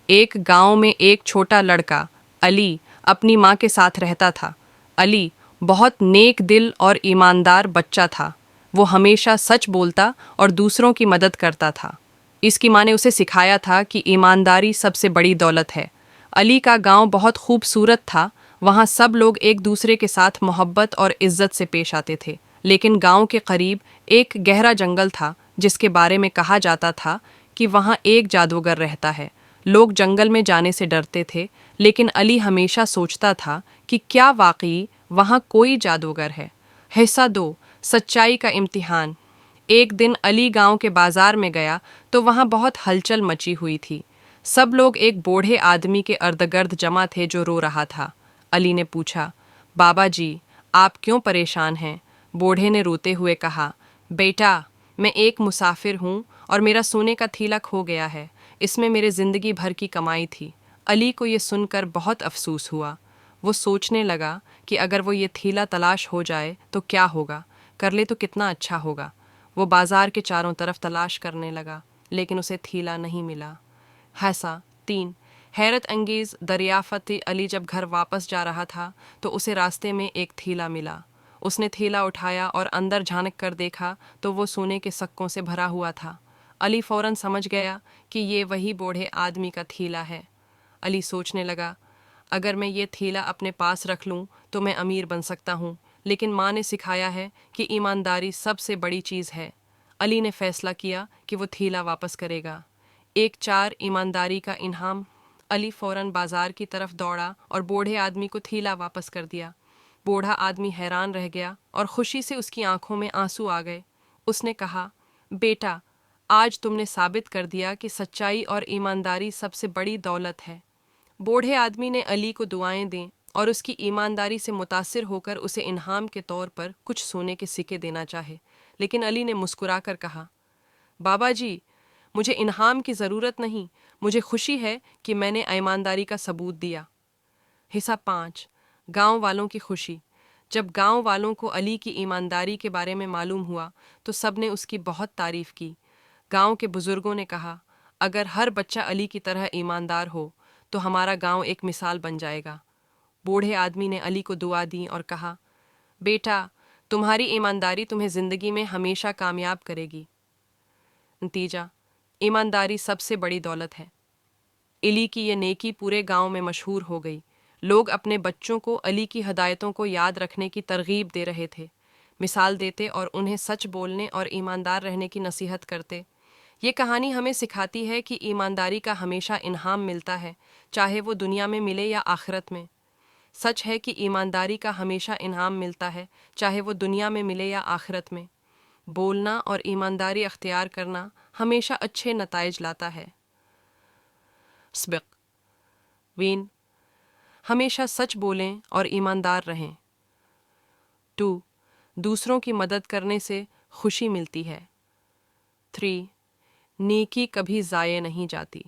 ایک गांव में एक छोटा लड़का अली अपनी माँ के साथ रहता था। अली बहुत नेक दिल और ईमानदार बच्चा था। वो हमेशा सच बोलता और दूसरों की मदद करता था। इसकी माँ ने उसे सिखाया था कि ईमानदारी सबसे बड़ी दौलत है। अली का गांव बहुत खूबसूरत था। वहाँ सब लोग एक दूसरे के साथ मोहब्बत और इज्जत से पेश आते थे। लेकिन गांव के करीब एक गहरा जंगल था जिसके बारे में कहा जाता था कि वहाँ एक जादूगर रहता है। लोग जंगल में जाने से डरते थे, लेकिन अली हमेशा सोचता था कि क्या वाकई वहाँ कोई जादूगर है। हिस्सा 2, सच्चाई का इम्तिहान। एक दिन अली गांव के बाजार में गया तो वहाँ बहुत हलचल मची हुई थी। सब लोग एक बूढ़े आदमी के अर्धगर्द जमा थे जो रो रहा था। अली ने पूछा, बाबा जी, आप क्यों परेशान हैं? बूढ़े ने रोते हुए कहा, बेटा, मैं एक मुसाफिर हूँ और मेरा सोने का थैला खो गया है। इसमें मेरे ज़िंदगी भर की कमाई थी। अली को ये सुनकर बहुत अफसोस हुआ। वो सोचने लगा कि अगर वो ये थैला तलाश हो जाए तो क्या होगा, कर ले तो कितना अच्छा होगा। वो बाजार के चारों तरफ तलाश करने लगा, लेकिन उसे थैला नहीं मिला। हिस्सा 3, हैरत अंगेज़ दरियाफ़त। अली जब घर वापस जा रहा था तो उसे रास्ते में एक थैला मिला। उसने थैला उठाया और अंदर झांक कर देखा तो वो सोने के सिक्कों से भरा हुआ था। अली फ़ौरन समझ गया कि ये वही बूढ़े आदमी का थैला है। अली सोचने लगा, अगर मैं ये थैला अपने पास रख लूँ तो मैं अमीर बन सकता हूँ, लेकिन माँ ने सिखाया है कि ईमानदारी सबसे बड़ी चीज़ है। अली ने फैसला किया कि वो थैला वापस करेगा। 1-4 ईमानदारी का इनाम। अली फ़ौरन बाजार की तरफ दौड़ा और बूढ़े आदमी को थैला वापस कर दिया। बूढ़ा आदमी हैरान रह गया और खुशी से उसकी आंखों में आंसू आ गए। उसने कहा, बेटा, आज तुमने साबित कर दिया कि सच्चाई और ईमानदारी सबसे बड़ी दौलत है। बूढ़े आदमी ने अली को दुआएं दी और उसकी ईमानदारी से मुतासिर होकर उसे इनाम के तौर पर कुछ सोने के सिक्के देना चाहे, लेकिन अली ने मुस्कुराकर कहा, बाबा जी, मुझे इनाम की ज़रूरत नहीं, मुझे खुशी है कि मैंने ईमानदारी का सबूत दिया। हिस्सा 5, गांव वालों की खुशी। जब गांव वालों को अली की ईमानदारी के बारे में मालूम हुआ तो सब ने उसकी बहुत तारीफ़ की। गांव के बुज़ुर्गों ने कहा, अगर हर बच्चा अली की तरह ईमानदार हो तो हमारा गांव एक मिसाल बन जाएगा। बूढ़े आदमी ने अली को दुआ दी और कहा, बेटा, तुम्हारी ईमानदारी तुम्हें ज़िंदगी में हमेशा कामयाब करेगी। नतीजा, ईमानदारी सबसे बड़ी दौलत है। अली की ये नेकी पूरे गांव में मशहूर हो गई। लोग अपने बच्चों को अली की हदायतों को याद रखने की तरगीब दे रहे थे, मिसाल देते और उन्हें सच बोलने और ईमानदार रहने की नसीहत करते। ये कहानी हमें सिखाती है कि ईमानदारी का हमेशा इनाम मिलता है, चाहे वो दुनिया में मिले या आखिरत में। सच है कि ईमानदारी का हमेशा इनाम मिलता है, चाहे वो दुनिया में मिले या आखिरत में। बोलना और ईमानदारी अख्तियार करना हमेशा अच्छे नताइज लाता है। सबक वीन, हमेशा सच बोलें और ईमानदार रहें। 2, दूसरों की मदद करने से खुशी मिलती है। 3, नेकी कभी ज़ाये नहीं जाती।